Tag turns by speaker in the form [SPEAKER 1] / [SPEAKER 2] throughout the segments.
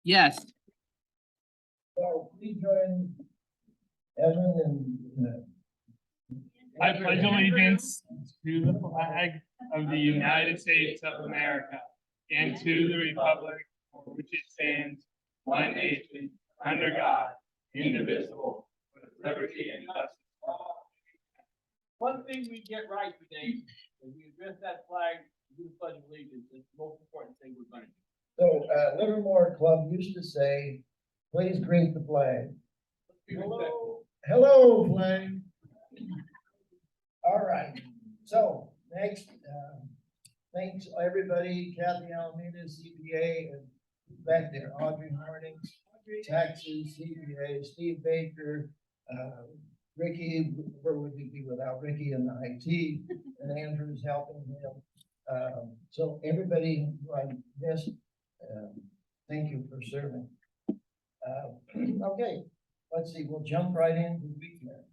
[SPEAKER 1] Yes.
[SPEAKER 2] So please join Evan and
[SPEAKER 3] I pledge allegiance to the flag of the United States of America and to the republic for which it stands, one nation, under God, indivisible, with liberty and justice for all.
[SPEAKER 4] One thing we get right today is we address that flag, do the pledge of allegiance. It's the most important thing we're going to do.
[SPEAKER 2] so Livermore Club used to say, please greet the flag.
[SPEAKER 4] Hello.
[SPEAKER 2] Hello, flag. All right, so next, thanks everybody, Kathy Alameda, CPA, and back there, Audrey Hornings, taxes, CPA, Steve Baker, Ricky, where would we be without Ricky in the IT, and Andrew's helping him. So everybody who I missed, thank you for serving. Okay, let's see, we'll jump right into the weekend.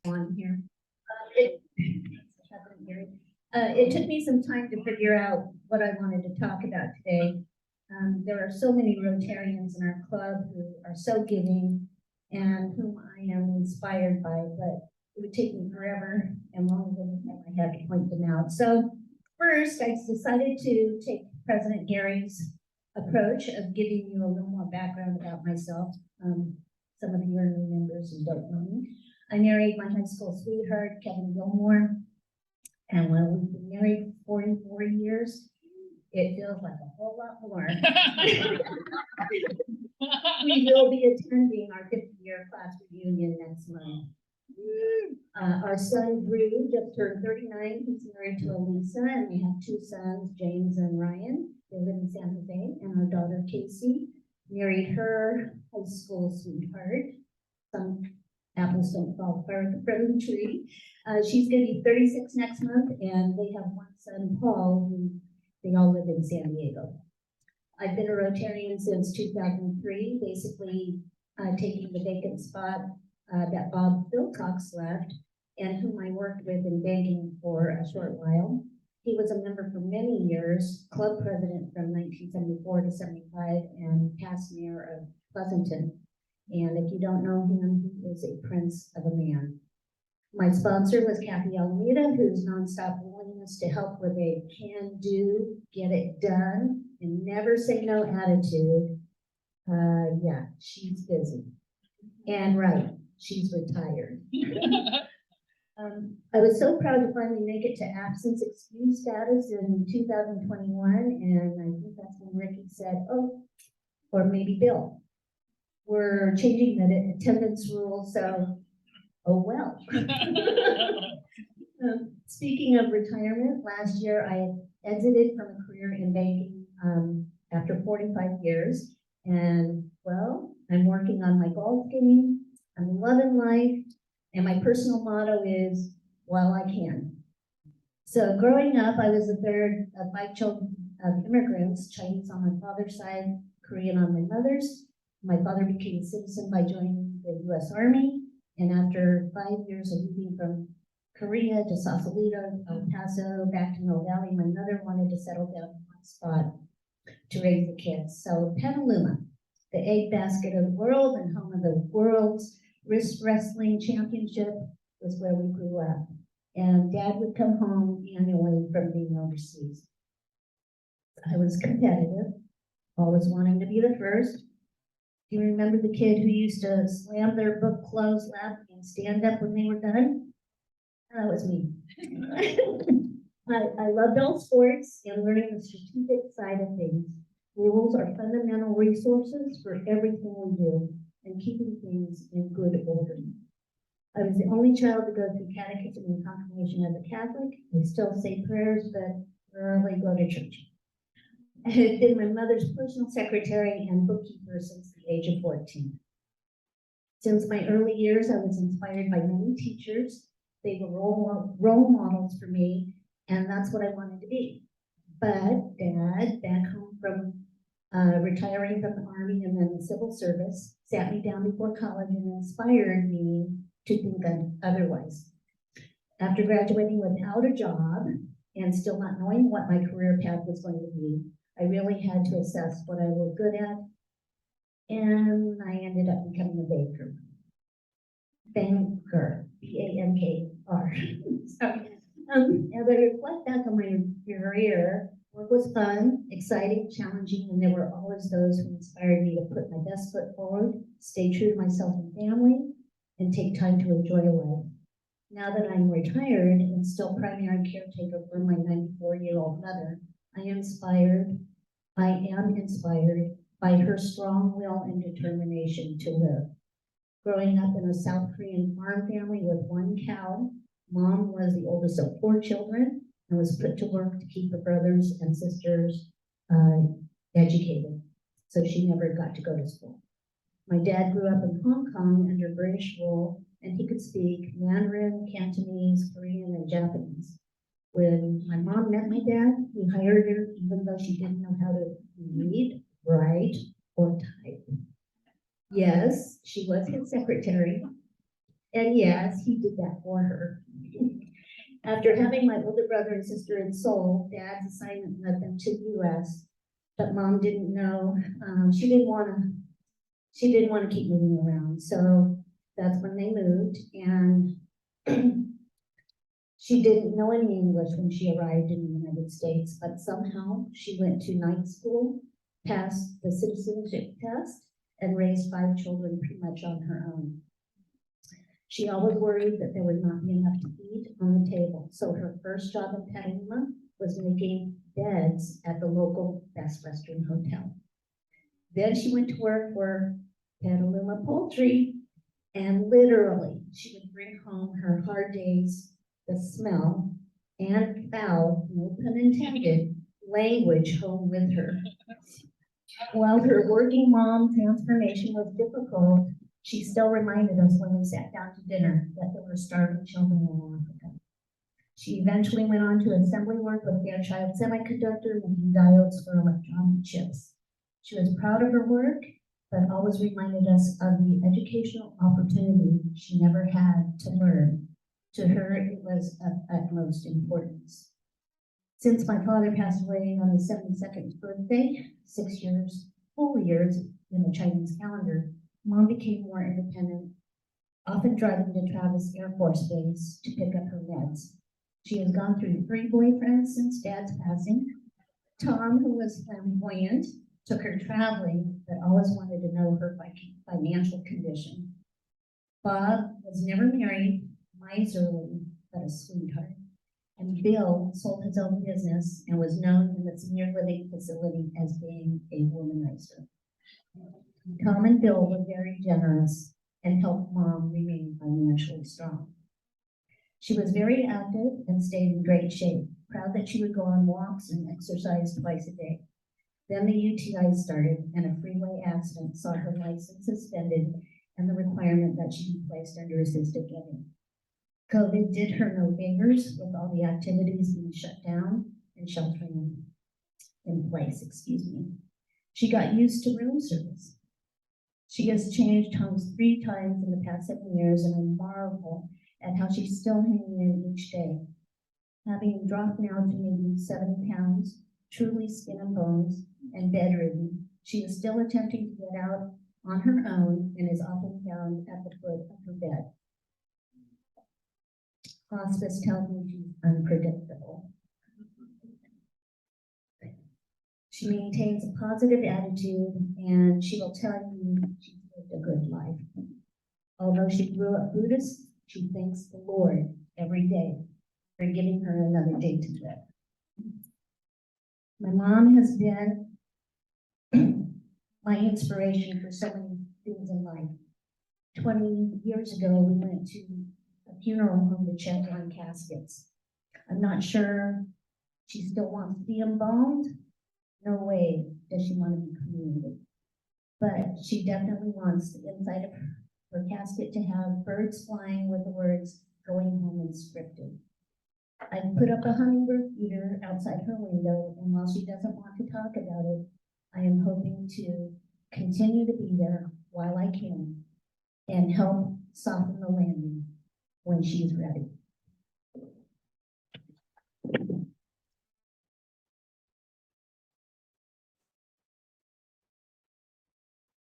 [SPEAKER 5] On here. It took me some time to figure out what I wanted to talk about today. There are so many Rotarians in our club who are so giving and whom I am inspired by, but it would take me forever and longer than I had to point them out. So first, I decided to take President Gary's approach of giving you a little more background about myself. Some of you are new members and don't know me. I married my high school sweetheart, Kevin Gilmore, and when we've been married for 44 years, it feels like a whole lot more. We will be attending our 50-year class reunion next month. Our son Drew just turned 39. He's married to Elisa, and we have two sons, James and Ryan. They live in San Jose, and our daughter Casey married her high school sweetheart. Some apples don't fall far from the tree. She's going to be 36 next month, and they have one son, Paul, who they all live in San Diego. I've been a Rotarian since 2003, basically taking the vacant spot that Bob Wilcox left, and whom I worked with in banking for a short while. He was a member for many years, club president from 1974 to 75, and past mayor of Pleasanton. And if you don't know him, he is a prince of a man. My sponsor was Kathy Alameda, whose nonstop willingness to help with a can-do, get it done, and never say no attitude. Yeah, she's busy. And right, she's retired. I was so proud to finally make it to absence excuse status in 2021, and I think that's when Ricky said, oh, or maybe Bill, we're changing the attendance rule, so, oh well. Speaking of retirement, last year I exited from a career in banking after 45 years, and well, I'm working on my golf game, I'm loving life, and my personal motto is, while I can. So growing up, I was the third of 5 children of immigrants, Chinese on my father's side, Korean on my mother's. My father became a citizen by joining the U.S. Army, and after 5 years of moving from Korea to Sausalito, El Paso, back to Mill Valley, my mother wanted to settle down in one spot to raise the kids. So Petaluma, the egg basket of the world and home of the world's wrist wrestling championship, was where we grew up. And Dad would come home annually from being overseas. I was competitive, always wanting to be the first. Do you remember the kid who used to slam their book closed lap and stand up when they were done? That was me. I loved all sports and learning the strategic side of things. Rules are fundamental resources for everything we do and keeping things in good order. I was the only child to go through catechism and confirmation as a Catholic. I still say prayers, but rarely go to church. I had been my mother's personal secretary and bookkeeper since the age of 14. Since my early years, I was inspired by many teachers. They were role models for me, and that's what I wanted to be. But Dad, back home from retiring from the Army and then the civil service, sat me down before college and inspired me to think otherwise. After graduating without a job and still not knowing what my career path was going to be, I really had to assess what I was good at, and I ended up becoming a baker. Banker, B-A-N-K-R. Sorry. As I reflect back on my career, work was fun, exciting, challenging, and there were always those who inspired me to put my best foot forward, stay true to myself and family, and take time to enjoy life. Now that I'm retired and still primary caretaker for my 94-year-old mother, I am inspired by her strong will and determination to live. Growing up in a South Korean farm family with one cow, Mom was the oldest of 4 children and was put to work to keep her brothers and sisters educated, so she never got to go to school. My dad grew up in Hong Kong under British rule, and he could speak Mandarin, Cantonese, Korean, and Japanese. When my mom met my dad, he hired her even though she didn't know how to read, write, or type. Yes, she was his secretary, and yes, he did that for her. After having my older brother and sister in Seoul, Dad's assignment led them to the U.S., but Mom didn't know. She didn't want to keep moving around, so that's when they moved, and she didn't know any English when she arrived in the United States, but somehow she went to night school, passed the citizenship test, and raised 5 children pretty much on her own. She always worried that there would not be enough to eat on the table, so her first job in Petaluma was making beds at the local Best Western Hotel. Then she went to work for Petaluma Poultry, and literally, she would bring home her hard days, the smell, and foul, no pun intended, language home with her. While her working mom transformation was difficult, she still reminded us when we sat down to dinner that there were starving children in Africa. She eventually went on to assembly work with Fairchild Semiconductor making diodes for electronic chips. She was proud of her work, but always reminded us of the educational opportunity she never had to learn. To her, it was of utmost importance. Since my father passed away on his 72nd birthday, 6 full years in the Chinese calendar, Mom became more independent, often driving to Travis Air Force Base to pick up her meds. She has gone through 3 boyfriends since Dad's passing. Tom, who was flamboyant, took her traveling, but always wanted to know her financial condition. Bob was never married, miserly, but a sweetheart. And Bill sold his own business and was known in the senior living facility as being a womanizer. Tom and Bill were very generous and helped Mom remain financially strong. She was very active and stayed in great shape, proud that she would go on walks and exercise twice a day. Then the UTI started, and a freeway accident saw her license suspended and the requirement that she be placed under assisted living. COVID did her no favors with all the activities being shut down and sheltering in place, She got used to room service. She has changed homes 3 times in the past 7 years, and I marvel at how she's still hanging in each day. Having dropped now to maybe 70 pounds, truly skin and bones, and bedridden, she is still attempting to get out on her own and is often found at the foot of her bed. Hospice tells me she's unpredictable. She maintains a positive attitude, and she will tell you she's lived a good life. Although she grew up Buddhist, she thanks the Lord every day for giving her another day to live. My mom has been my inspiration for so many things in life. 20 years ago, we went to a funeral home to check on caskets. I'm not sure she still wants to be embalmed. No way does she want to be cremated. But she definitely wants the inside of her casket to have birds flying with the words "going home" inscripted. I put up a hummingbird feeder outside her window, and while she doesn't want to talk about it, I am hoping to continue to be there while I can and help soften the landing when she's ready.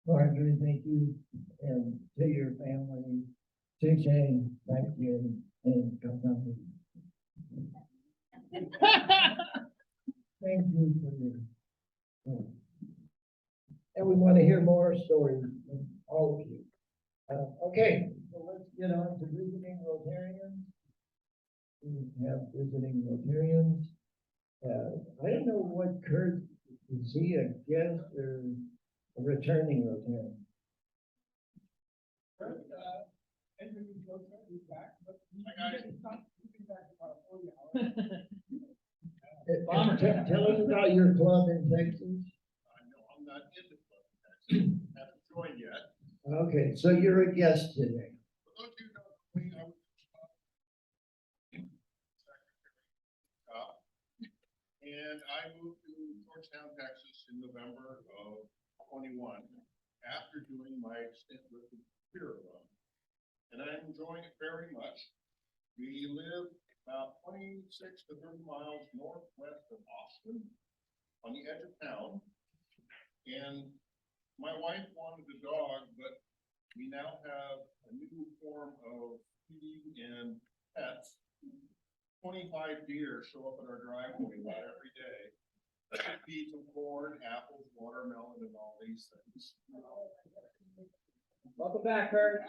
[SPEAKER 2] Marjorie, thank you, and to your family, to Shane, thank you, and come on. Thank you for your. And we want to hear more stories from all of you. Okay, so let's get on to visiting Rotarians. We have visiting Rotarians. I don't know what Kurt, is he a guest or a returning Rotarian? Tell us about your club in Texas.
[SPEAKER 1] No, I'm not in the club in Texas. Haven't joined yet.
[SPEAKER 2] Okay, so you're a guest today.
[SPEAKER 1] For those of you who know me, I was and I moved to Georgetown, Texas in November of 21 after doing my stint with the Career Run. And I'm enjoying it very much. We live about 26 to 30 miles northwest of Austin on the edge of town. And my wife wanted a dog, but we now have a new form of feeding and pets. 25 deer show up at our driveway about every day. Feed some corn, apples, watermelon, and all these things.
[SPEAKER 4] Welcome back, Kurt.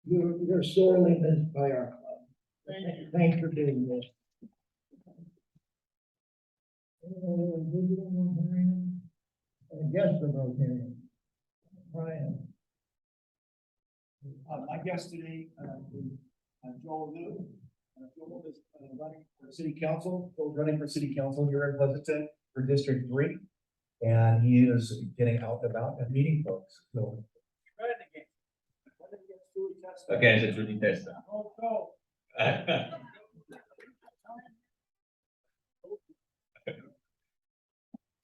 [SPEAKER 2] You're sorely missed by our club.
[SPEAKER 1] Thank you.
[SPEAKER 2] Thanks for being there. Visiting Rotarian, guest of Rotarian, Brian.
[SPEAKER 6] My guest today is Joel Liu. Joel is running for city council. Joel's running for city council here in Pleasanton for District 3. And he is getting out and about and meeting folks. So.
[SPEAKER 7] Against the Judy test.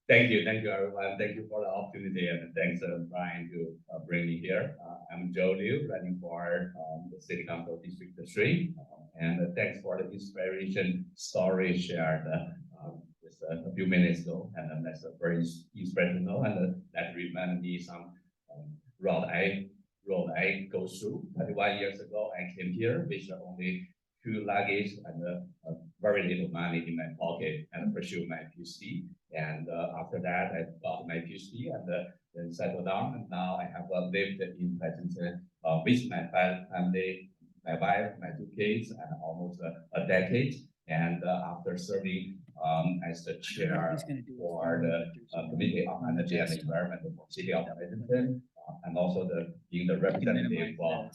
[SPEAKER 7] Thank you everyone. Thank you for the opportunity and thanks Brian to bring me here. I'm Joe Liu, running for the City Council District 3, and thanks for the inspiration story shared just a few minutes ago, and that's very inspirational, and that reminded me some road I go through. 21 years ago, I came here with only 2 luggage and very little money in my pocket and pursue my PhD. And after that, I got my PhD and then settled down. And now I have lived in Pleasanton with my family, my wife, my 2 kids, and almost a decade. And after serving as the chair for the Committee on Energy and Environment for the City of Pleasanton, and also being the representative for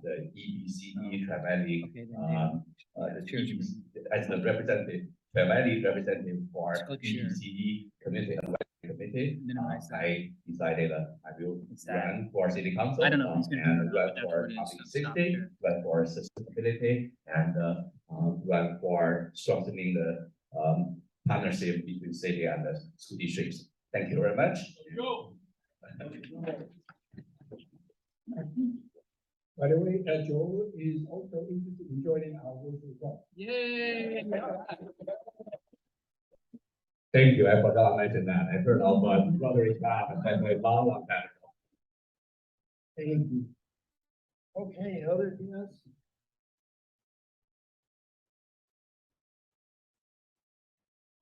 [SPEAKER 7] the EBCE Tri-Valley, as the representative, Tri-Valley representative for EBCE Committee. I decided I will run for city council.
[SPEAKER 8] I don't know.
[SPEAKER 7] And run for public safety, run for sustainability, and run for strengthening the partnership between city and the school districts. Thank you very much.
[SPEAKER 4] Go.
[SPEAKER 6] By the way, Joel is also interested in joining our Rotary Club.
[SPEAKER 8] Yay!
[SPEAKER 7] Thank you. I forgot to mention that. I heard of Rotary Club and a long time ago.
[SPEAKER 2] Thank you. Okay, other guests?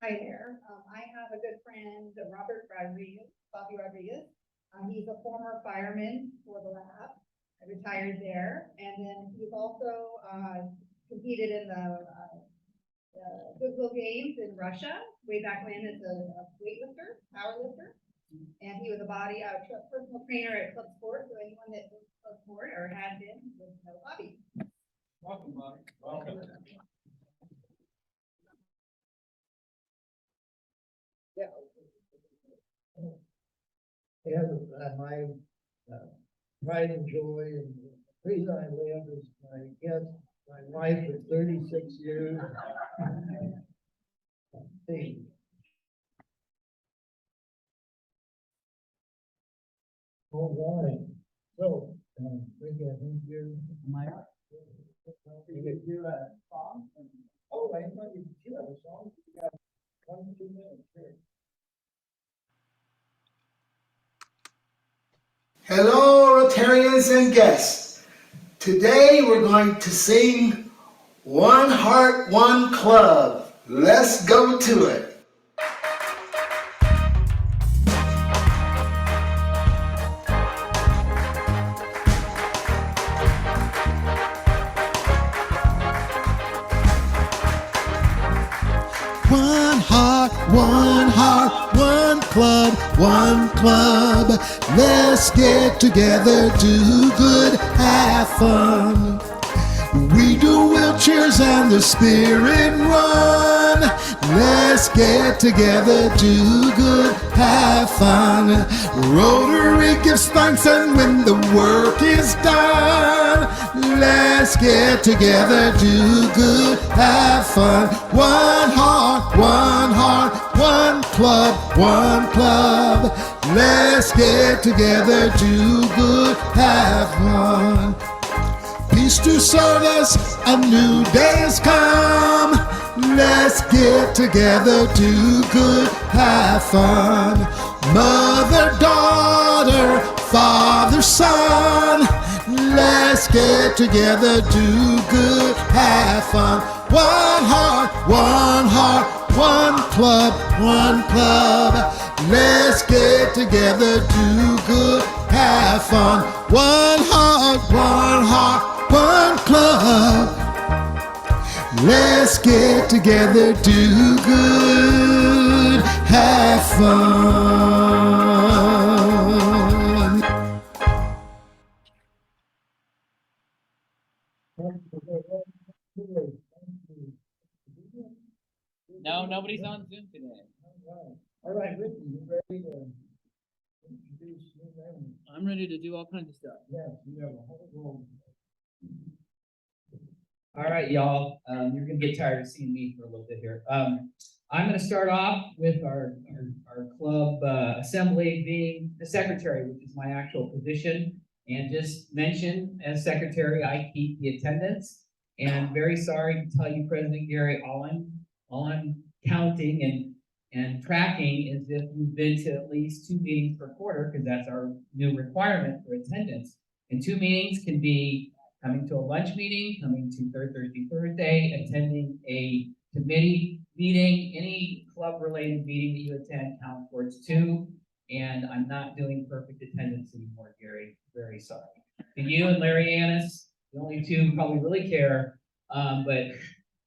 [SPEAKER 9] Hi there. I have a good friend, Robert Rodriguez, Bobby Rodriguez. He's a former fireman for the lab. I retired there, and then he's also competed in the Goodwill Games in Russia way back when as a weightlifter, powerlifter. And he was a personal trainer at Club Sport. So anyone that was Club Sport or had been would know Bobby.
[SPEAKER 4] Welcome, Bobby. Welcome.
[SPEAKER 2] And my pride and joy and the reason I live is my guest, my wife of 36 years. Hey. All right, so, we got him here. You get to a song? Oh, I thought you did have a song. You got 1 2 minutes here.
[SPEAKER 8] Hello, Rotarians and guests. Today we're going to sing One Heart, One Club. Let's go to it.
[SPEAKER 10] One heart, one club, one club. Let's get together, do good, have fun. We do wheelchairs and the spirit run. Let's get together, do good, have fun. Rotary gives thanks and when the work is done, let's get together, do good, have fun. One heart, one club, one club. Let's get together, do good, have fun. Peace to service, a new day has come. Let's get together, do good, have fun. Mother, daughter, father, son. Let's get together, do good, have fun. One heart, one club, one club. Let's get together, do good, have fun. One heart, one club. Let's get together, do good, have fun.
[SPEAKER 4] No, nobody's on Zoom today.
[SPEAKER 2] All right, Ricky, you ready to introduce new members?
[SPEAKER 4] I'm ready to do all kinds of stuff.
[SPEAKER 2] Yes, you have a whole room.
[SPEAKER 11] All right, y'all, you're gonna get tired of seeing me for a little bit here. I'm gonna start off with our club assembly being the secretary, which is my actual position. And just mention, as secretary, I keep the attendance. And very sorry to tell you, President Gary, all I'm counting and tracking is if you've been to at least 2 meetings per quarter, because that's our new requirement for attendance. And 2 meetings can be coming to a lunch meeting, coming to Third Thursday, attending a committee meeting, any club-related meeting that you attend counts towards 2. And I'm not doing perfect attendance anymore, Gary. Very sorry. To you and Larry Annis, the only 2 who probably really care.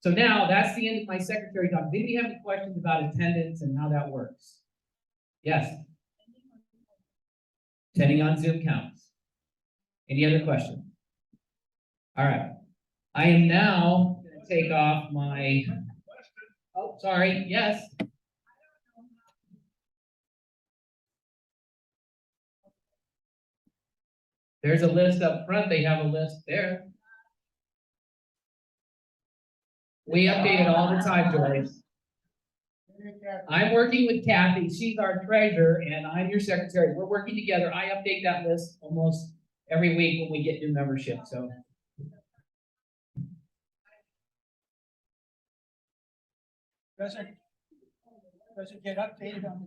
[SPEAKER 11] So now that's the end of my secretary talk. Maybe you have any questions about attendance and how that works? Yes. Attending on Zoom counts. Any other questions? All right. I am now going to take off my, oh, sorry, yes. There's a list up front. They have a list there. We update it all the time, Joyce. I'm working with Kathy. She's our treasurer, and I'm your secretary. We're working together. I update that list almost every week when we get new membership. So.
[SPEAKER 4] Does it get updated on?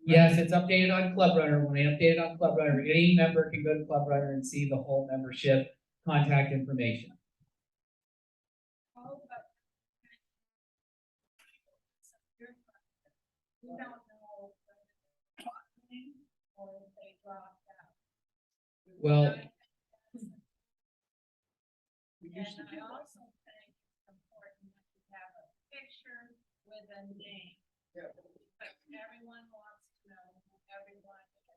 [SPEAKER 11] Yes, it's updated on Club Runner. When I update it on Club Runner, any member can go to Club Runner and see the whole membership contact information. Well,
[SPEAKER 12] And I also think it's important that you have a picture with a name. But everyone wants to know who everyone is.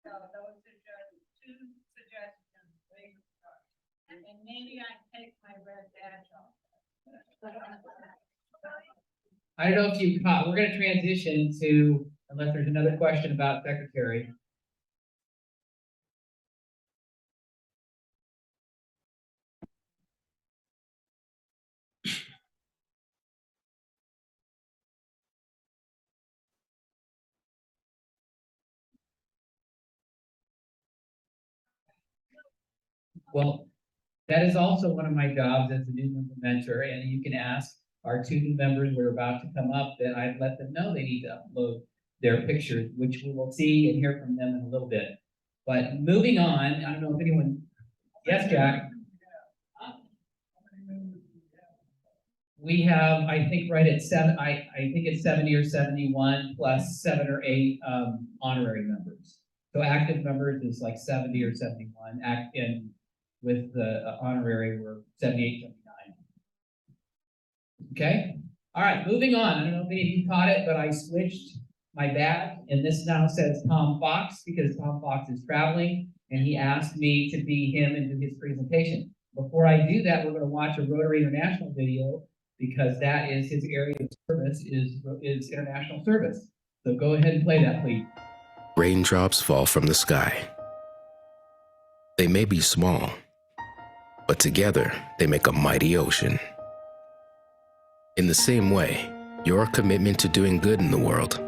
[SPEAKER 12] So those are just 2 suggestions. And maybe I take my red badge off.
[SPEAKER 11] I don't know if you caught, we're gonna transition to, unless there's another question about secretary. Well, that is also one of my jobs as a new member mentor, and you can ask our 2 new members that are about to come up that I've let them know they need to upload their pictures, which we will see and hear from them in a little bit. But moving on, I don't know if anyone, yes, Jack? We have, I think, right at seven, I think it's 70 or 71 plus 7 or 8 honorary members. So active members is like 70 or 71, and with the honorary, we're 78, 79. Okay, all right, moving on. I don't know if any of you caught it, but I switched my badge, and this now says Tom Fox because Tom Fox is traveling, and he asked me to be him and do his presentation. Before I do that, we're going to watch a Rotary International video because that is his area of service is international service. So go ahead and play that, please.
[SPEAKER 13] Raindrops fall from the sky. They may be small, but together they make a mighty ocean. In the same way, your commitment to doing good in the world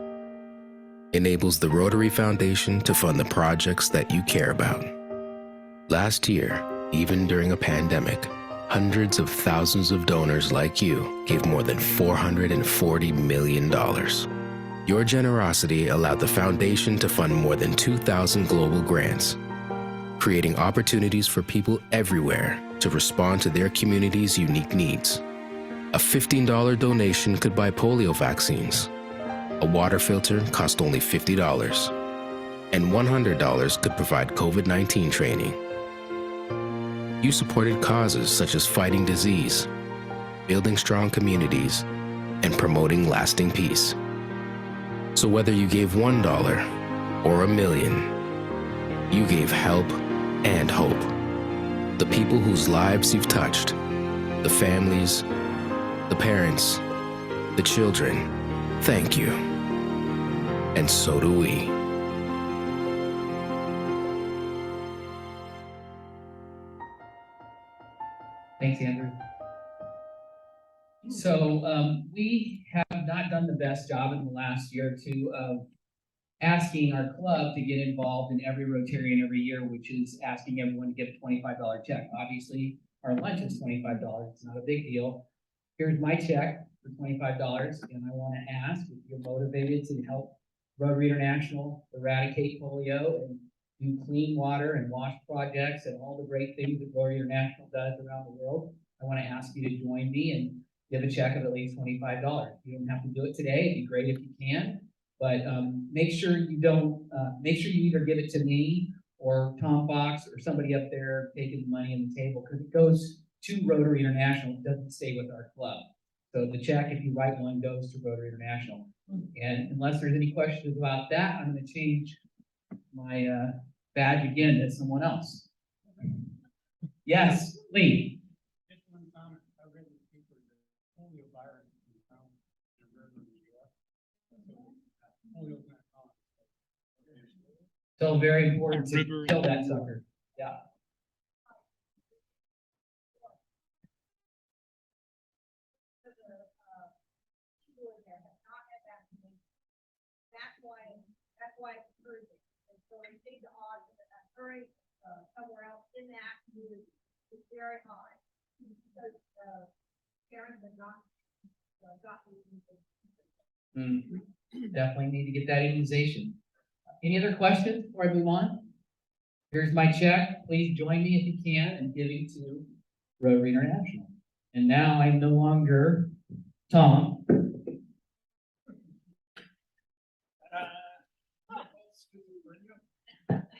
[SPEAKER 13] enables the Rotary Foundation to fund the projects that you care about. Last year, even during a pandemic, hundreds of thousands of donors like you gave more than $440 million. Your generosity allowed the foundation to fund more than 2,000 global grants, creating opportunities for people everywhere to respond to their community's unique needs. A $15 donation could buy polio vaccines. A water filter cost only $50, and $100 could provide COVID-19 training. You supported causes such as fighting disease, building strong communities, and promoting lasting peace. So whether you gave $1 or $1 million, you gave help and hope. The people whose lives you've touched, the families, the parents, the children, thank you. And so do we.
[SPEAKER 11] Thanks, Andrew. So we have not done the best job in the last year or two of asking our club to get involved in every Rotarian every year, which is asking everyone to give a $25 check. Obviously, our lunch is $25. It's not a big deal. Here's my check for $25, and I want to ask if you're motivated to help Rotary International eradicate polio and do clean water and wash projects and all the great things that Rotary International does around the world. I want to ask you to join me and give a check of at least $25. You don't have to do it today. It'd be great if you can, but make sure you don't. Make sure you either give it to me or Tom Fox or somebody up there taking the money on the table, because it goes to Rotary International. It doesn't stay with our club. So the check, if you write one, goes to Rotary International. And unless there's any questions about that, I'm going to change my badge again to someone else. Yes, Lee. So very important to kill that sucker. Yeah.
[SPEAKER 9] That's why it's urgent. And so I think the odds of that occurring somewhere else in that is very high. Because parents have not gotten
[SPEAKER 11] Definitely need to get that immunization. Any other questions before I move on? Here's my check. Please join me if you can in giving to Rotary International. And now I'm no longer Tom.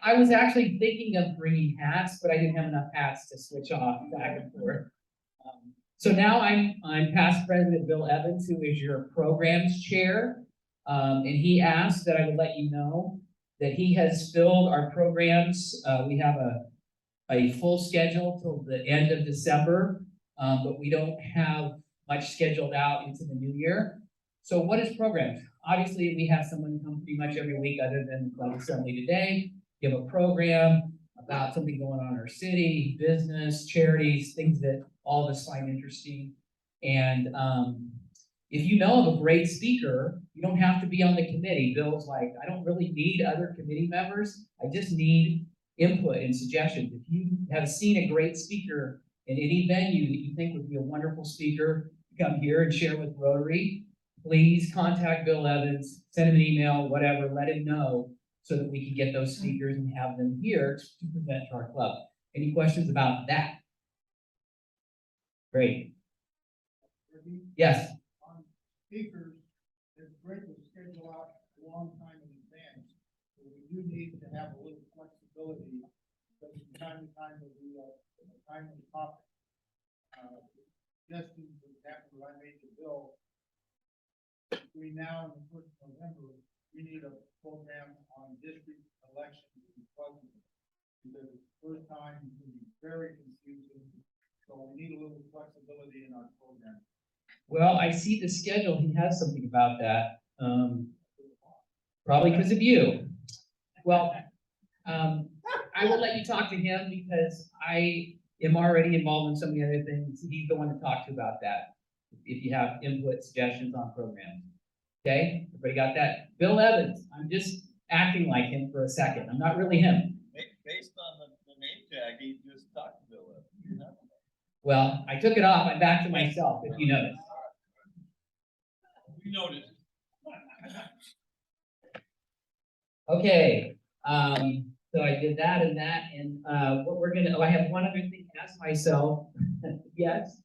[SPEAKER 11] I was actually thinking of bringing hats, but I didn't have enough hats to switch off back and forth. So now I'm past President Bill Evans, who is your programs chair. And he asked that I would let you know that he has filled our programs. We have a full schedule till the end of December, but we don't have much scheduled out into the new year. So what is programs? Obviously, we have someone come pretty much every week other than the Club Assembly today, give a program about something going on in our city, business, charities, things that all of us find interesting. And if you know of a great speaker, you don't have to be on the committee. Bill's like, I don't really need other committee members. I just need input and suggestions. If you have seen a great speaker in any venue that you think would be a wonderful speaker, come here and share with Rotary, please contact Bill Evans, send him an email, whatever, let him know, so that we can get those speakers and have them here to present to our club. Any questions about that? Great. Yes.
[SPEAKER 2] On speakers, it's great to schedule out a long time in advance. But we do need to have a little flexibility, because from time to time, there'll be a timely topic. Suggesting, for example, that I made the bill, between now and the first of November, we need a program on district elections in Pleasanton. Because it's the first time, it can be very confusing, so we need a little flexibility in our program.
[SPEAKER 11] Well, I see the schedule. He has something about that. Probably because of you. Well, I will let you talk to him because I am already involved in some of the other things. He's the one to talk to about that. If you have input, suggestions on programs. Okay, everybody got that? Bill Evans, I'm just acting like him for a second. I'm not really him.
[SPEAKER 14] Based on the name tag, he just talked to Bill Evans.
[SPEAKER 11] Well, I took it off. I'm back to myself, if you notice.
[SPEAKER 14] We noticed.
[SPEAKER 11] Okay, so I did that and that, and what we're gonna, I have one other thing to ask myself. Yes?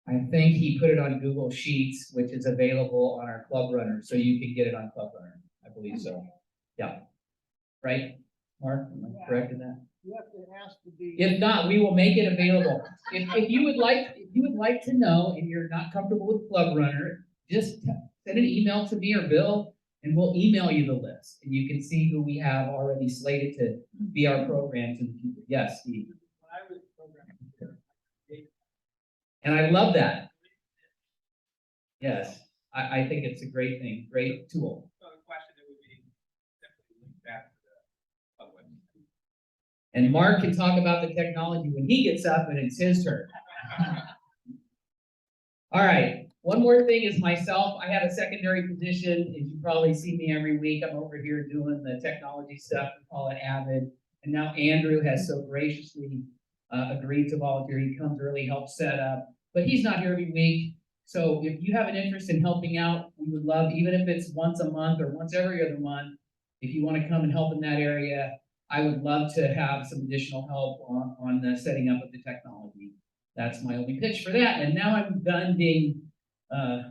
[SPEAKER 11] I think he put it on Google Sheets, which is available on our Club Runner, so you can get it on Club Runner. I believe so. Yeah. Right, Mark? Am I correct in that?
[SPEAKER 2] You have to ask to be.
[SPEAKER 11] If not, we will make it available. If you would like to know and you're not comfortable with Club Runner, just send an email to me or Bill, and we'll email you the list. And you can see who we have already slated to be our programs in the future. Yes, Steve.
[SPEAKER 4] When I was programming here,
[SPEAKER 11] And I love that. Yes, I think it's a great thing, great tool.
[SPEAKER 14] So the question that would be simply linked back to the public.
[SPEAKER 11] And Mark can talk about the technology when he gets up and it's his turn. All right, one more thing is myself. I have a secondary position. As you probably see me every week, I'm over here doing the technology stuff. We call it Avid. And now Andrew has so graciously agreed to volunteer. He comes early, helps set up, but he's not here every week. So if you have an interest in helping out, we would love, even if it's once a month or once every other month, if you want to come and help in that area, I would love to have some additional help on the setting up of the technology. That's my only pitch for that. And now I'm done being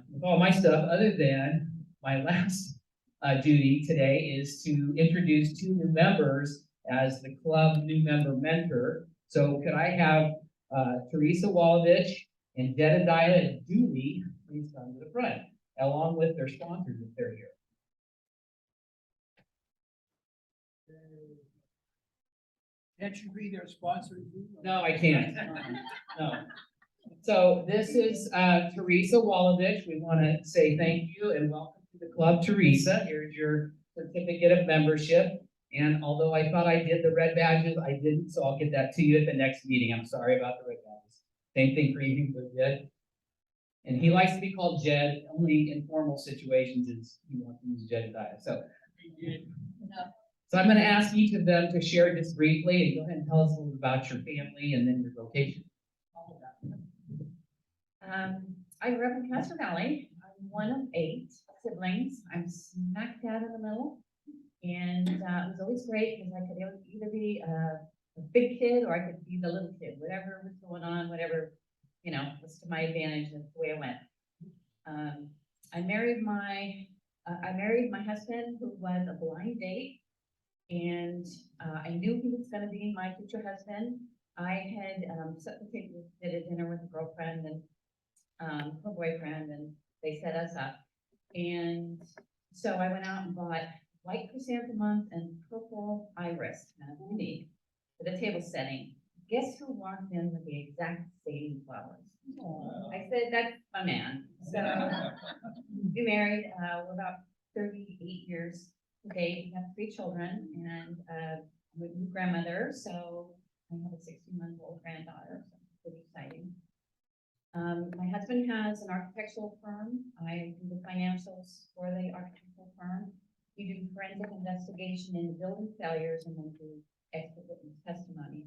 [SPEAKER 11] with all my stuff, other than my last duty today is to introduce 2 new members as the club new member mentor. So could I have Teresa Walovich and Jedediah Dooley please come to the front, along with their sponsors if they're here.
[SPEAKER 2] Can't you be their sponsor?
[SPEAKER 11] No, I can't. No. So this is Teresa Walovich. We want to say thank you and welcome to the club, Teresa. Here's your certificate of membership. And although I thought I did the red badges, I didn't, so I'll get that to you at the next meeting. I'm sorry about the red badges. Same thing for you, but Jed. And he likes to be called Jed, only in formal situations is he wants to use Jedediah. So I'm going to ask each of them to share just briefly and go ahead and tell us a little about your family and then your vocation.
[SPEAKER 15] I grew up in Castro Valley. I'm one of 8 siblings. I'm smack dab in the middle. And it was always great because I could either be a big kid or I could be the little kid, whatever was going on, whatever, you know, was to my advantage. That's the way it went. I married my husband, who was a blind date. And I knew he was going to be my future husband. I had set the table, did a dinner with a girlfriend and her boyfriend, and they set us up. And so I went out and bought white chrysanthemums and purple iris, kind of unique, for the table setting. Guess who walked in with the exact same flowers? I said, that's my man. So we married, we're about 38 years today. We have 3 children, and I'm a new grandmother, so I have a 16-month-old granddaughter, so it's pretty exciting. My husband has an architectural firm. I do the financials for the architectural firm. We do forensic investigation into building failures and then do expert witness testimony.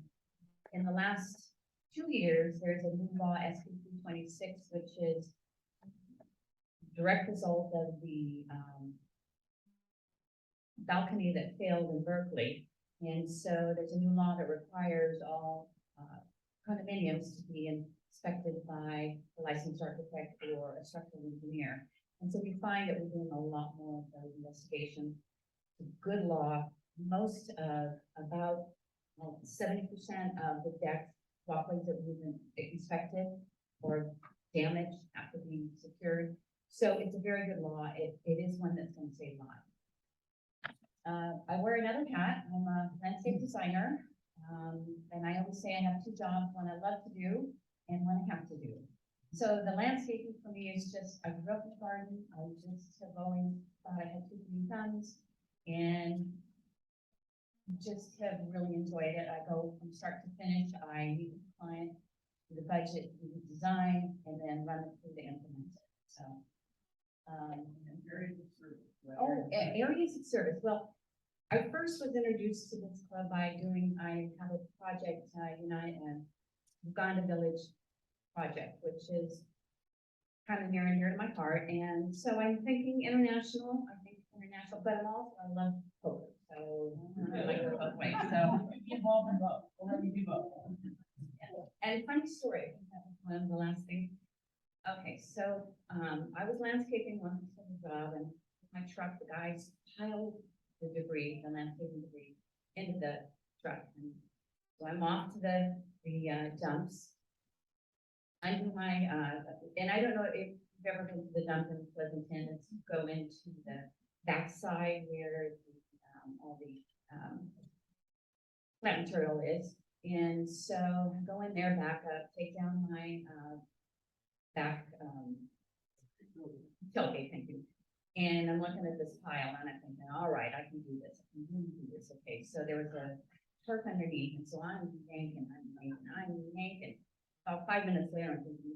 [SPEAKER 15] In the last 2 years, there's a new law, SB 226, which is direct result of the balcony that failed in Berkeley. And so there's a new law that requires all condominiums to be inspected by a licensed architect or a structural engineer. And so we find that we're doing a lot more of those investigations. It's a good law. Most of about 70% of the decks, walkways that we've been inspected or damaged after being secured. So it's a very good law. It is one that's going to save lives. I wear another hat. I'm a landscape designer. And I always say I have two jobs, one I love to do and one I have to do. So the landscaping for me is just, I grew up in the garden. I just have always thought I had two green thumbs and just have really enjoyed it. I go from start to finish. I meet with the client, do the budget, do the design, and then run it through to implement it. So,
[SPEAKER 4] Areas of service.
[SPEAKER 15] areas of service. Well, I first was introduced to this club by I have a project, Uganda Village project, which is kind of near and dear to my heart. And so I'm thinking international, but I love poker. So I like it both ways. So
[SPEAKER 4] Involved in both. Whatever you do both.
[SPEAKER 15] and funny story, I think that was one of the last things. Okay, so I was landscaping one job, and my truck, the guys piled the debris, the landscaping debris, into the truck. And so I'm off to the dumps. Under my and I don't know if you've ever been to the dump in Pleasanton. It's go into the backside where all the plant material is. And so I go in there, back up, take down my back tailgate, thank you. And I'm looking at this pile and I'm thinking, all right, I can do this. I can do this. Okay, so there was a turf underneath, and so I'm yanking. About 5 minutes later, I'm thinking,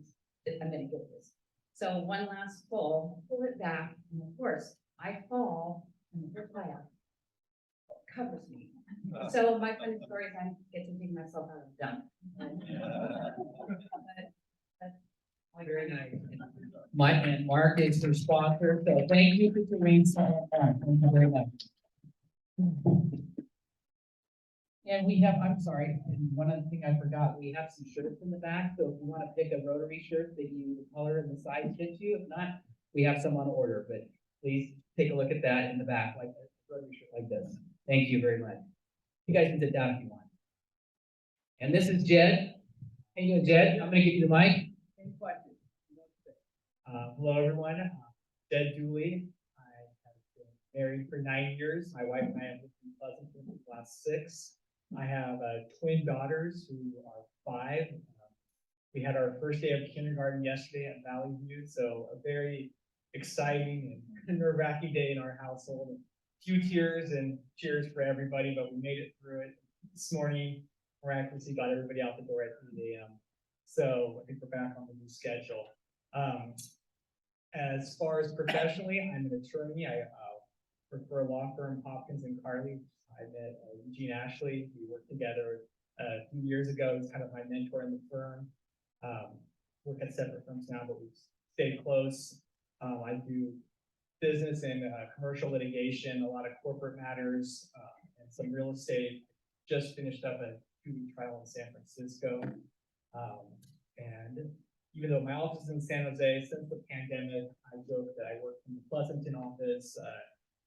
[SPEAKER 15] I'm gonna get this. So one last pull it back, and of course, I fall, and the pile covers me. So my funny story is I get to dig myself out of the dump.
[SPEAKER 11] Very nice. Mike and Mark is their sponsor, so thank you for doing so. Thank you very much. And we have, I'm sorry, and one other thing I forgot, we have some shirts in the back, so if you want to pick a Rotary shirt that the color and the size fits you, if not, we have some on order, but please take a look at that in the back, like a Rotary shirt like this. Thank you very much. You guys can sit down if you want. And this is Jed. How you doing, Jed? I'm gonna give you the mic.
[SPEAKER 4] Any questions?
[SPEAKER 16] Hello, everyone. Jed Dooley. I have been married for 9 years. My wife and I have lived in Pleasanton for the last 6. I have twin daughters who are 5. We had our first day of kindergarten yesterday at Valley View, so a very exciting and nerve-wracking day in our household. A few tears and cheers for everybody, but we made it through it. This morning, miraculously got everybody out the door at 3 a.m. So I think we're back on the new schedule. As far as professionally, I'm an attorney. I work for a law firm, Hopkins and Carley. I met Eugene Ashley. We worked together a few years ago. He's kind of my mentor in the firm. Work at separate firms now, but we've stayed close. I do business and commercial litigation, a lot of corporate matters, and some real estate. Just finished up a 2-week trial in San Francisco. And even though my office is in San Jose, since the pandemic, I joke that I work from the Pleasanton office,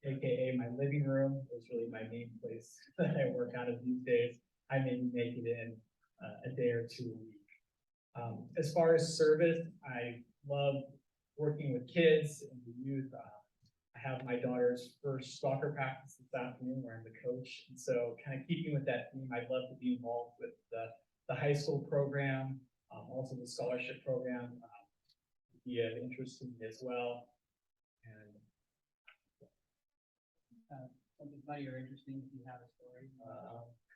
[SPEAKER 16] AKA my living room is really my main place that I work out of these days. I maybe make it in a day or two a week. As far as service, I love working with kids and the youth. I have my daughter's first soccer practice this afternoon where I'm the coach. And so kind of keeping with that theme, I'd love to be involved with the high school program, also the scholarship program, be of interest to me as well. And
[SPEAKER 4] Something funny or interesting if you have a story.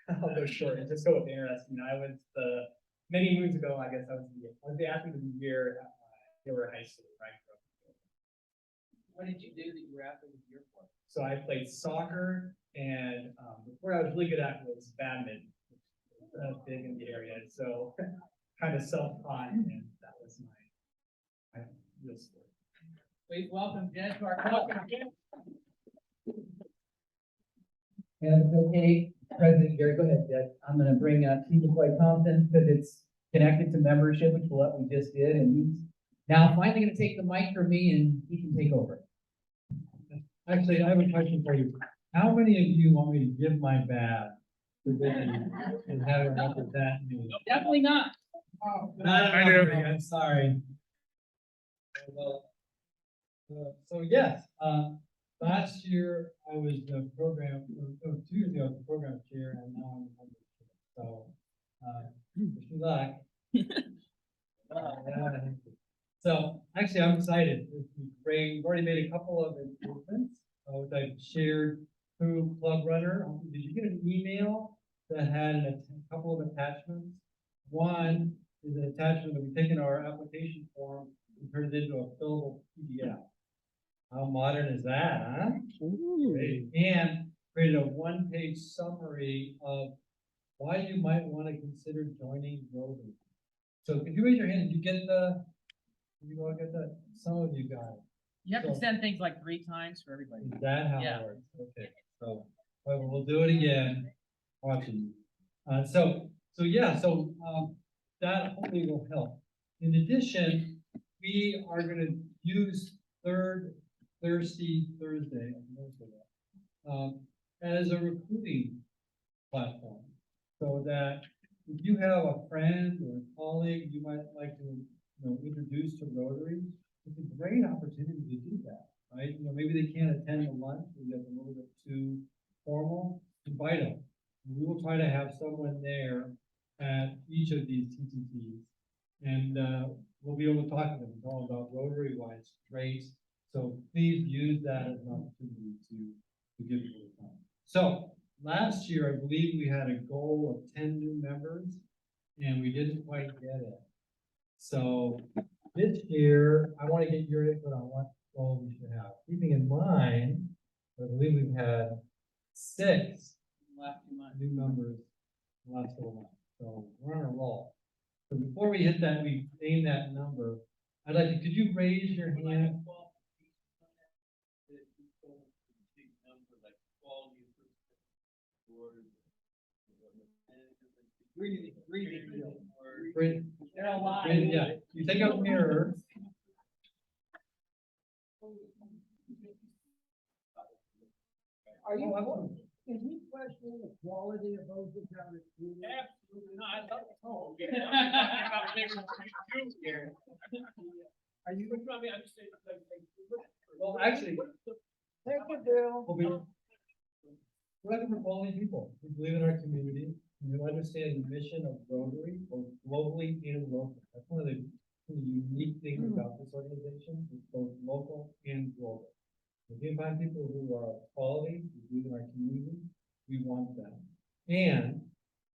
[SPEAKER 16] I'll go short and just go with interesting. I was many moons ago, I guess I was the athlete of the year at Taylor High School, right?
[SPEAKER 4] What did you do that you were athlete of the year for?
[SPEAKER 16] So I played soccer, and what I was really good at was badminton, big in the area. So kind of self-taught, and that was my real story.
[SPEAKER 11] Please welcome Jed to our club.
[SPEAKER 17] And okay, President Gary, go ahead, Jed. I'm gonna bring Stephen White Thompson because it's connected to membership, which is what we just did, and he's now finally gonna take the mic from me and he can take over.
[SPEAKER 16] Actually, I have a question for you. How many of you want me to give my badge to Whitney and have it represent me?
[SPEAKER 11] Definitely not.
[SPEAKER 3] I do.
[SPEAKER 16] I'm sorry. Well, so yes, last year I was the program, 2 years ago, I was the program chair, and now I'm the member chair. So, wish me luck. So actually, I'm excited. It's great. We've already made a couple of improvements, which I've shared through Club Runner. Did you get an email that had a couple of attachments? One is an attachment that we've taken our application form and turned it into a fillable PDF. How modern is that, huh? Great. And created a one-page summary of why you might want to consider joining Rotary. So could you raise your hand? Did you get the? You all get that? Some of you got it.
[SPEAKER 11] You have to
[SPEAKER 16] So-
[SPEAKER 11] send things like 3 times for everybody.
[SPEAKER 16] Is that how
[SPEAKER 11] Yeah.
[SPEAKER 16] it works? Okay, so, well, we'll do it again, watching you. So that hopefully will help. In addition, we are gonna use Thursday, as a recruiting platform. So that if you have a friend or a colleague you might like to, introduce to Rotary, it's a great opportunity to do that, right? Maybe they can't attend the lunch, maybe that's a little bit too formal, invite them. We will try to have someone there at each of these TTTs. And we'll be able to talk to them, it's all about Rotary, why it's great. So please use that as an opportunity to give people a time. So last year, I believe we had a goal of 10 new members, and we didn't quite get it. So this year, I want to get your input on what goal we should have. Keeping in mind, I believe we've had 6
[SPEAKER 11] Last 2 months.
[SPEAKER 16] new members in the last couple months. So we're on a roll. So before we hit that, we name that number. I'd like to, could you raise your hand?
[SPEAKER 11] They're alive.
[SPEAKER 16] Yeah, you take out the mirror.
[SPEAKER 2] Are you, is he questioning the quality of those that have recruited?
[SPEAKER 4] Absolutely not. I love it. Oh, okay.
[SPEAKER 2] Are you?
[SPEAKER 4] Which one, I'm just saying,
[SPEAKER 16] Well, actually,
[SPEAKER 2] Thank you, Bill.
[SPEAKER 16] we're looking for quality people who believe in our community, and who understand the mission of Rotary, both globally and locally. That's one of the unique things about this organization, it's both local and global. If you find people who are quality, who believe in our community, we want them. And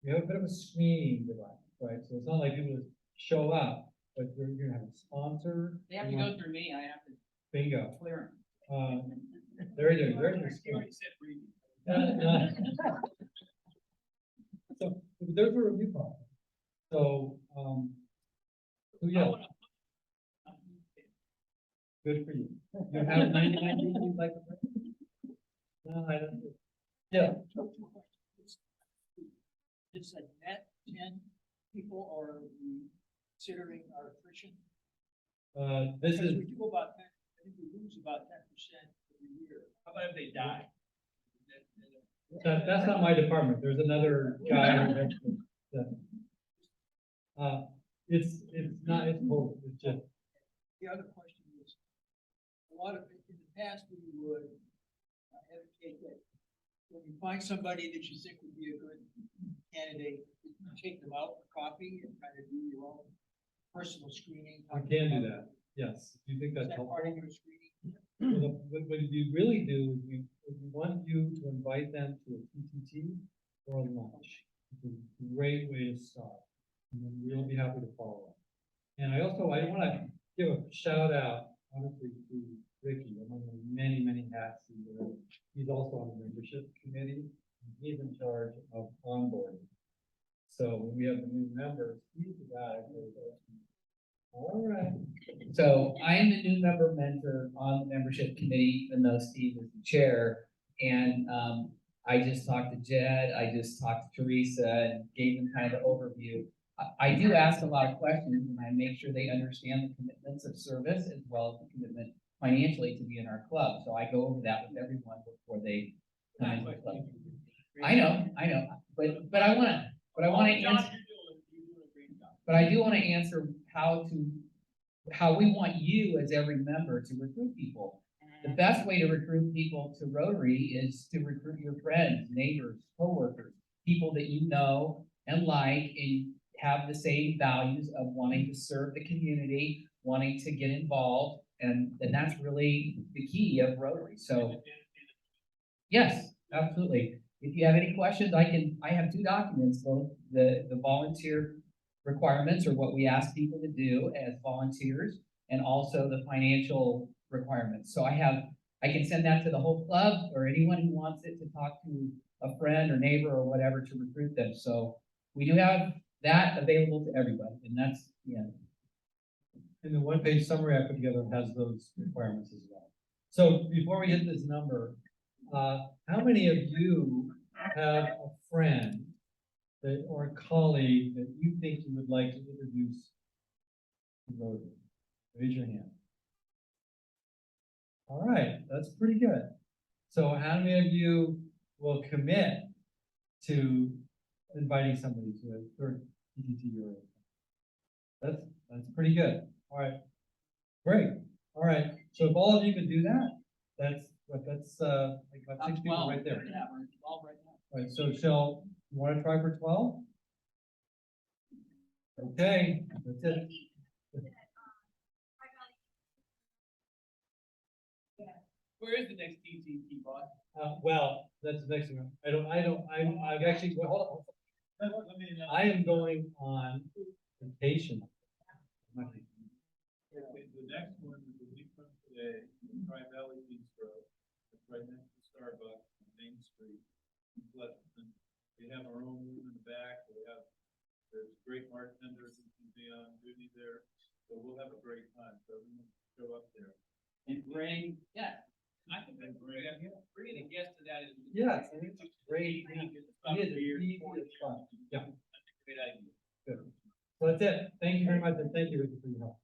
[SPEAKER 16] we have a bit of a screening device, right? So it's not like people just show up, but you're gonna have a sponsor.
[SPEAKER 11] They have to go through me, I have to
[SPEAKER 16] Bingo.
[SPEAKER 11] clear
[SPEAKER 16] There's your screen. So there's a review process. So yeah. Good for you. You have 99 people you'd like to bring? No, I don't. Yeah.
[SPEAKER 2] It's a net 10 people, or are we considering our attrition?
[SPEAKER 16] This
[SPEAKER 2] Because
[SPEAKER 16] is,
[SPEAKER 2] we do about 10, I think we lose about 10% every year.
[SPEAKER 4] How about if they die?
[SPEAKER 16] that's not my department. There's another guy. It's not, it's both. It's just,
[SPEAKER 2] The other question is, a lot of, in the past, we would advocate that when you find somebody that you think would be a good candidate, you take them out for coffee and kind of do your own personal screening.
[SPEAKER 16] we can do that. Yes. Do you think
[SPEAKER 2] Is
[SPEAKER 16] that's
[SPEAKER 2] that
[SPEAKER 16] helpful?
[SPEAKER 2] part of your screening?
[SPEAKER 16] What we really do is we want you to invite them to a PTT or a lunch. It's a great way to start. And then we'll be happy to follow up. And I want to give a shout out, honestly, to Ricky, among the many, many hats he wears. He's also on the membership committee. And he's in charge of onboarding.
[SPEAKER 17] So when we have the new members, you got it. All right. So I am the new member mentor on the membership committee, even though Steve is the chair. And I just talked to Jed, I just talked to Teresa and gave them kind of the overview. I do ask a lot of questions and I make sure they understand the commitments of service as well as the commitment financially to be in our club. So I go over that with everyone before they come into the club. I know, but I wanna answer. But I do want to answer how we want you as every member to recruit people. The best way to recruit people to Rotary is to recruit your friends, neighbors, coworkers, people that you know and like and have the same values of wanting to serve the community, wanting to get involved, and that's really the key of Rotary. So yes, absolutely. If you have any questions, I have two documents, both the volunteer requirements or what we ask people to do as volunteers and also the financial requirements. So I can send that to the whole club or anyone who wants it to talk to a friend or neighbor or whatever to recruit them. So we do have that available to everybody and that's, yeah.
[SPEAKER 18] And the one-page summary I put together has those requirements as well. So before we hit this number, how many of you have a friend or a colleague that you think you would like to introduce to Rotary? Raise your hand. All right, that's pretty good. So how many of you will commit to inviting somebody to a third PTT or that's pretty good. All right, great. All right, so if all of you could do that, that's like about 6 people right there.
[SPEAKER 4] Yeah, we're 12 right now.
[SPEAKER 18] All right, so shall you want to try for 12? Okay, that's it.
[SPEAKER 4] Where is the next TTT, boss?
[SPEAKER 18] Well, that's the next one. I've actually, well, hold on. I am going on vacation.
[SPEAKER 14] The next one is the week from today, Tri Valley Bistro. It's right next to Starbucks on Main Street in Pleasanton. We have our own room in the back. There's great bartenders who can be on duty there. So we'll have a great time. So everyone show up there.
[SPEAKER 4] And bring, yeah, I think that's great. Bringing a guest to that is.
[SPEAKER 18] Yes, I think it's great.
[SPEAKER 4] It
[SPEAKER 18] It's fun. Yeah.
[SPEAKER 4] That's a great idea.
[SPEAKER 18] Good. So that's it. Thank you very much, and thank you, Ricky, for your help.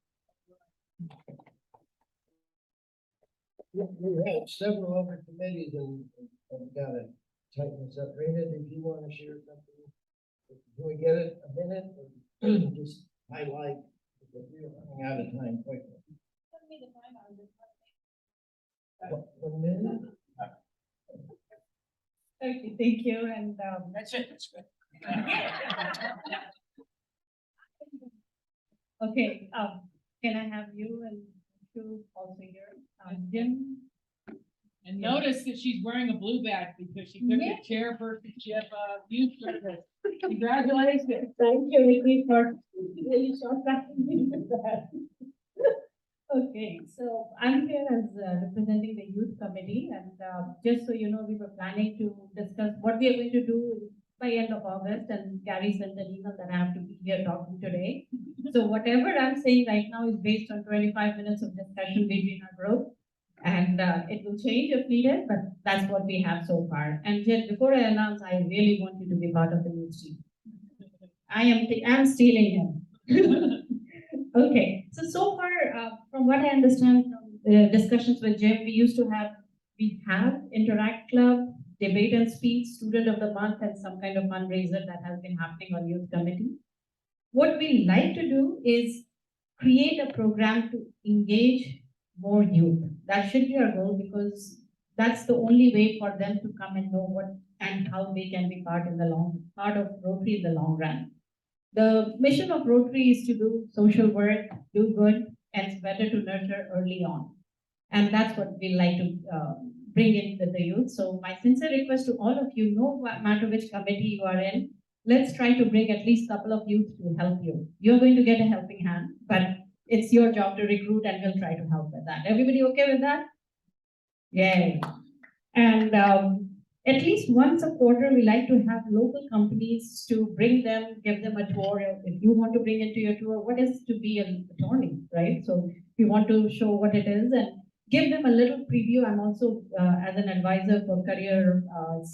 [SPEAKER 2] We have several other committees and I've got to tighten this up. Raina, if you want to share something, can we get it a minute or just highlight, because we're running out of time quickly. 1 minute?
[SPEAKER 15] Okay, thank you, and,
[SPEAKER 4] That's it, that's good.
[SPEAKER 15] okay, can I have you and you also here, Jim?
[SPEAKER 4] And notice that she's wearing a blue badge because she took
[SPEAKER 15] Yeah.
[SPEAKER 4] the chairpersonship of youth service. Congratulations.
[SPEAKER 15] Thank you, Vicky, for really short tracking that. Okay, so I'm here as representing the youth committee, and just so you know, we were planning to discuss what we are going to do by end of August, and Gary sent an email that I have to be here talking today. So whatever I'm saying right now is based on 25 minutes of discussion between our group, and it will change if needed, but that's what we have so far. And yet, before I announce, I really want you to be part of the youth team. I'm stealing him. Okay, so far, from what I understand from the discussions with Jim, we have Interact Club, debate and speech, student of the month, and some kind of fundraiser that has been happening on youth committee. What we like to do is create a program to engage more youth. That should be our goal, because that's the only way for them to come and know what and how they can be part of Rotary in the long run. The mission of Rotary is to do social work, do good, and it's better to nurture early on. And that's what we like to bring in with the youth. So my sincere request to all of you, no matter which committee you are in, let's try to bring at least a couple of youth to help you. You're going to get a helping hand, but it's your job to recruit, and we'll try to help with that. Everybody okay with that? Yay. And at least once a quarter, we like to have local companies to bring them, give them a tour. If you want to bring it to your tour, what is to be an attorney, right? So we want to show what it is and give them a little preview. I'm also as an advisor for career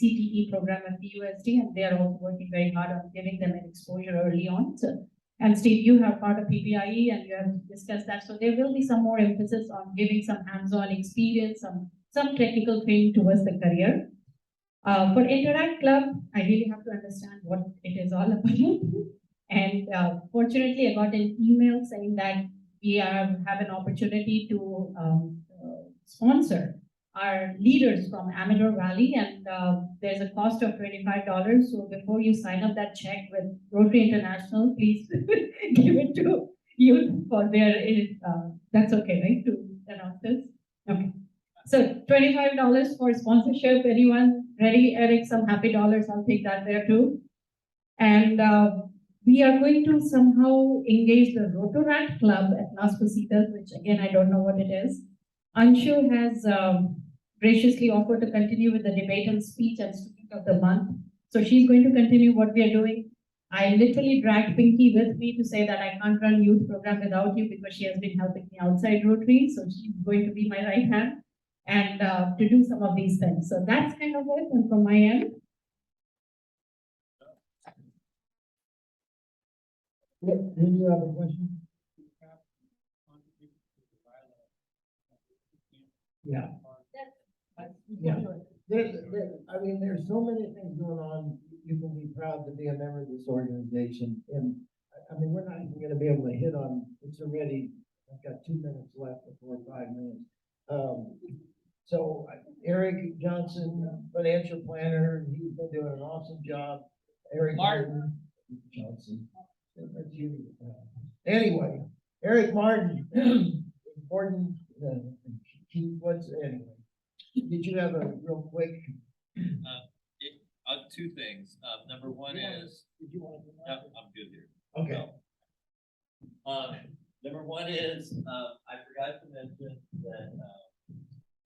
[SPEAKER 15] CTE program at PUSD, and they are also working very hard on giving them an exposure early on. So, and Steve, you have part of PPIE and you have discussed that. So there will be some more emphasis on giving some hands-on experience, some technical training towards the career. For Interact Club, I really have to understand what it is all about. And fortunately, I got an email saying that we have an opportunity to sponsor our leaders from Amador Valley, and there's a cost of $25. So before you sign up that check with Rotary International, please give it to youth for their, that's okay, right, to announce this? Okay. So $25 for sponsorship. Anyone ready? Eric, some happy dollars. I'll take that there too. And we are going to somehow engage the Rotaract Club at Las Positas, which again, I don't know what it is. Anshu has graciously offered to continue with the debate and speech and student of the month. So she's going to continue what we are doing. I literally dragged Pinky with me to say that I can't run youth program without you because she has been helping me outside Rotary. So she's going to be my right hand and to do some of these things. So that's kind of it, and from my end.
[SPEAKER 2] Did you have a question? Yeah. Yeah. I mean, there's so many things going on. You can be proud to be a member of this organization. And I mean, we're not even going to be able to hit on, it's already, I've got 2 minutes left before 5 minutes. So Eric Johnson, financial planner, he's been doing an awesome job. Eric Martin Johnson. That's you. Anyway, Eric Martin, important. Anyway? Did you have a real quick?
[SPEAKER 14] Two things. Number one is.
[SPEAKER 2] Did you want to?
[SPEAKER 14] Yep, I'm good here.
[SPEAKER 2] Okay.
[SPEAKER 14] Number one is, I forgot to mention that,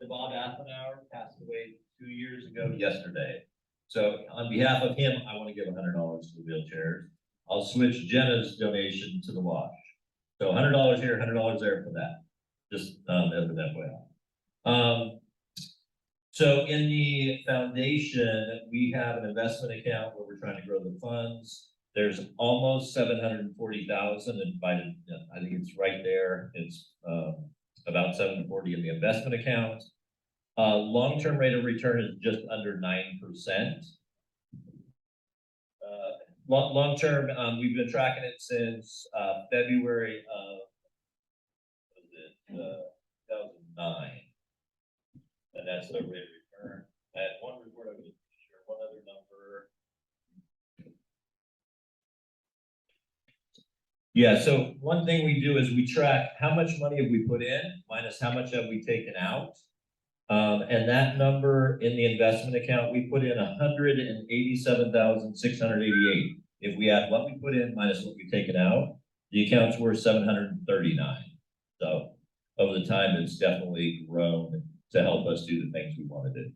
[SPEAKER 14] Bob Athenauer passed away 2 years ago yesterday. So on behalf of him, I want to give $100 to the wheelchairs. I'll switch Jenna's donation to the wash. So $100 here, $100 there for that. Just as an FYI. So in the foundation, we have an investment account where we're trying to grow the funds. There's almost 740,000, and I think it's right there. It's about 740 in the investment account. Long-term rate of return is just under 9%. Long-term, we've been tracking it since February of 2009. And that's the rate of return. At one report, I'm going to share one other number. Yeah, so one thing we do is we track how much money have we put in minus how much have we taken out. And that number in the investment account, we put in 187,688. If we add what we put in minus what we've taken out, the account's worth 739. So over the time, it's definitely grown to help us do the things we want to do.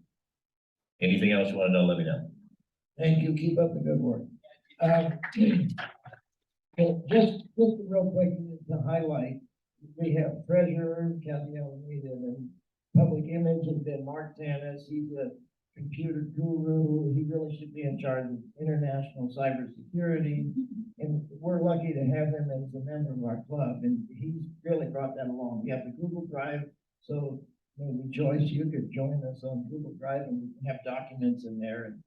[SPEAKER 14] Anything else you want to know, let me know.
[SPEAKER 2] Thank you. Keep up the good work. Just real quick to highlight, we have treasurer Kathy Alameda, and public image has been Mark Tanis. He's a computer guru. He really should be in charge of international cybersecurity. And we're lucky to have him as a member of our club, and he's really brought that along. We have the Google Drive, so maybe Joyce, you could join us on Google Drive, and we can have documents in there. And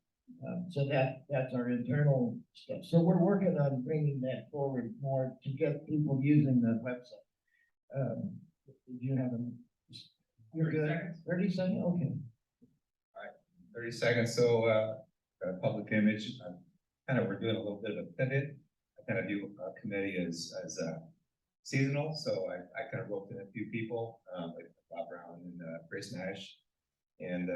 [SPEAKER 2] so that's our internal stuff. So we're working on bringing that forward more to get people using the website. Did you have a? You're good. 30 seconds. Okay.
[SPEAKER 19] All right, 30 seconds. So public image. We're doing a little bit of a pivot. I kind of view our committee as seasonal. So I kind of roped in a few people like Bob Brown and Grace Nash, and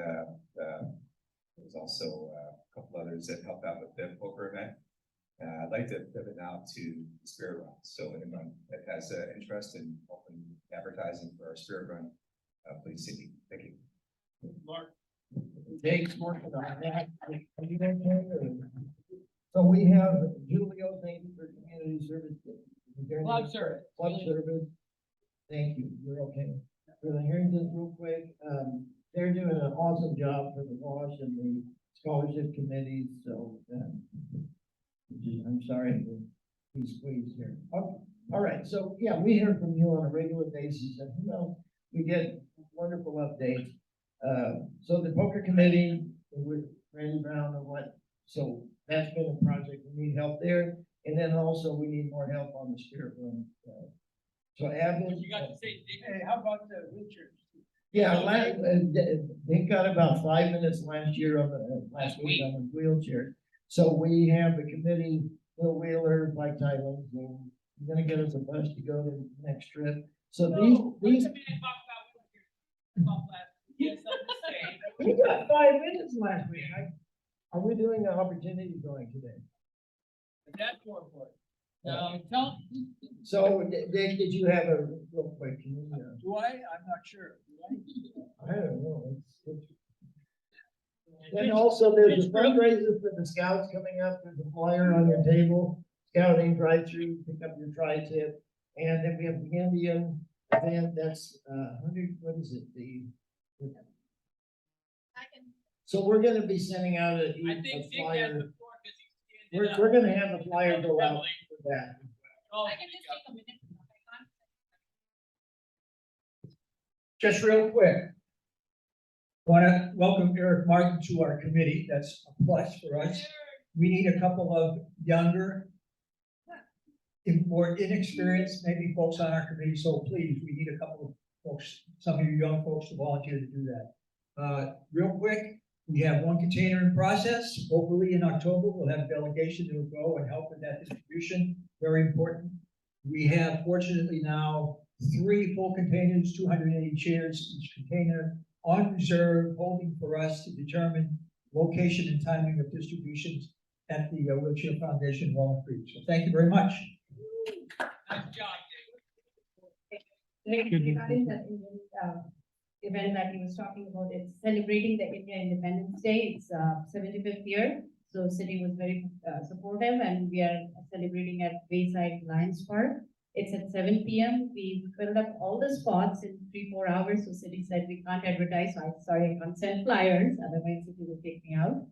[SPEAKER 19] there's also a couple others that help out with the poker event. I'd like to pivot now to the Spirit Run. So anyone that has interest in open advertising for our Spirit Run, please see me. Thank you.
[SPEAKER 14] Mark.
[SPEAKER 2] Dave's working on that. Are you okay, or- So we have Julio, thank you for community service.
[SPEAKER 4] Club service.
[SPEAKER 2] Club service. Thank you, you're okay. For the hearing this real quick, they're doing an awesome job for the WASH and the scholarship committees, so, I'm sorry to be squeezed here. Okay. All right, so, yeah, we hear from you on a regular basis, and, we get wonderful updates. So the poker committee with Randy Brown and what, so that's been a project, we need help there. And then also we need more help on the spirit room. So Abby.
[SPEAKER 4] You got to say, hey, how about the wheelchairs?
[SPEAKER 2] Yeah, they got about 5 minutes last year on the, last week on the wheelchair. So we have the committee, Will Wheeler, Mike Tyler, and you're gonna get us a bus to go to the next trip. So these. We got 5 minutes last week. Are we doing the opportunity drawing today?
[SPEAKER 4] That's more important. Tell.
[SPEAKER 2] So did you have a real quick? Can you,
[SPEAKER 4] Do I? I'm not sure.
[SPEAKER 2] I don't know. And also there's a fundraiser for the scouts coming up. There's a flyer on your table. Scouting drive-through, pick up your tri-tip. And then we have the Indian event that's 100, what is it? So we're gonna be sending out a flyer. We're gonna have the flyer go out for that.
[SPEAKER 15] I can just take a minute.
[SPEAKER 20] Just real quick. Want to welcome Eric Martin to our committee. That's a plus for us. We need a couple of younger, more inexperienced, maybe folks on our committee. So please, we need a couple of folks, some of you young folks to volunteer to do that. Real quick, we have one container in process. Hopefully in October, we'll have a delegation that will go and help with that distribution. Very important. We have fortunately now 3 full containers, 280 chairs each container on reserve, holding for us to determine location and timing of distributions at the Wheelchair Foundation, Walnut Creek. So thank you very much.
[SPEAKER 4] Nice job,
[SPEAKER 5] Regarding the event that he was talking about, it's celebrating the India Independence Day. It's 75th year. So city was very supportive, and we are celebrating at Bayside Lions Park. It's at 7 p.m. We filled up all the spots in 3-4 hours. So city said we can't advertise. So I'm sorry, I can't send flyers. Otherwise, city will take me out.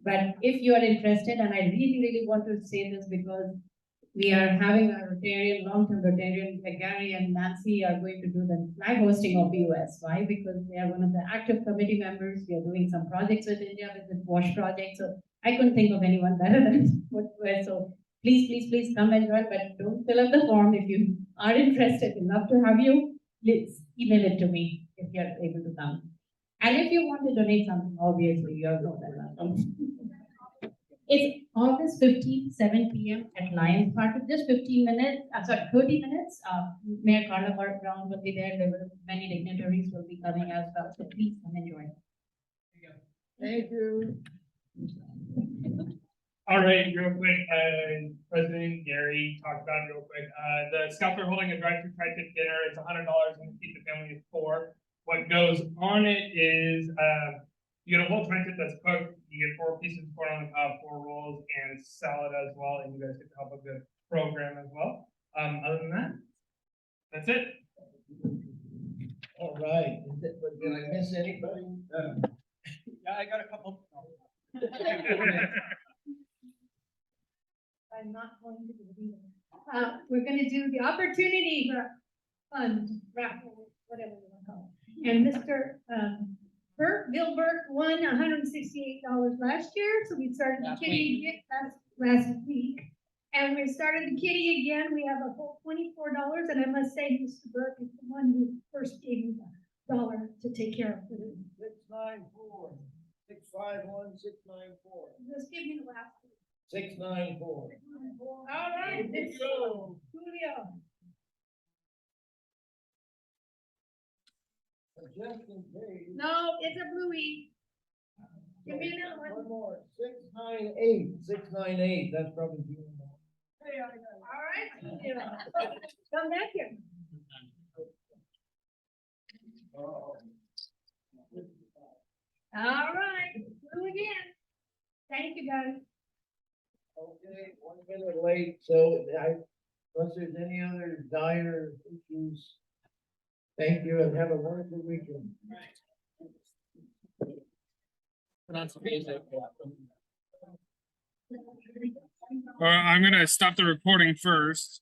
[SPEAKER 5] But if you are interested, and I really want to say this because we are having a Rotarian, long-term Rotarian, Gary and Nancy are going to do the flag hosting of US. Why? Because they are one of the active committee members. We are doing some projects with India with the WASH project. So I couldn't think of anyone better than what. So please come and join, but don't fill out the form. If you are interested, we'd love to have you. Please email it to me if you're able to come. And if you want to donate something, obviously you are more than welcome. It's August 15th, 7 p.m. at Lions Park. Just 30 minutes. Mayor Carla Brown will be there. There will many dignitaries will be coming as well. So please come and join.
[SPEAKER 2] Thank you.
[SPEAKER 3] All right, real quick, President Gary talked about it real quick. The Scouts are holding a drive-through tri-tip dinner. It's $100 and keep the family of 4. What goes on it is you get a whole tri-tip that's cooked. You get 4 pieces of corn on the cob, 4 rolls, and salad as well. And you guys get to help a good program as well. Other than that, that's it.
[SPEAKER 2] All right. Did I miss anybody?
[SPEAKER 4] Yeah, I got a couple.
[SPEAKER 9] I'm not going to do it. We're gonna do the opportunity fund raffle, whatever you want to call it. And Mr. Bill Burke won $168 last year, so we started the kitty last week. And we started the kitty again. We have a whole $24, and I must say, Mr. Burke is the one who first gave me the dollar to take care of it.
[SPEAKER 2] 694 651 694.
[SPEAKER 9] Just give me the last.
[SPEAKER 2] 694.
[SPEAKER 9] All right, let's go. Julio.
[SPEAKER 2] Just in case.
[SPEAKER 9] No, it's a bluey. Give me another one.
[SPEAKER 2] One more. 698. 698. That's probably you.
[SPEAKER 9] All right, Julio. Come back here. All right.
[SPEAKER 12] Thank you, guys.
[SPEAKER 2] Okay, 1 minute late, so unless there's any other dire issues. Thank you and have a wonderful weekend.
[SPEAKER 3] Put on some music. I'm gonna stop the recording first.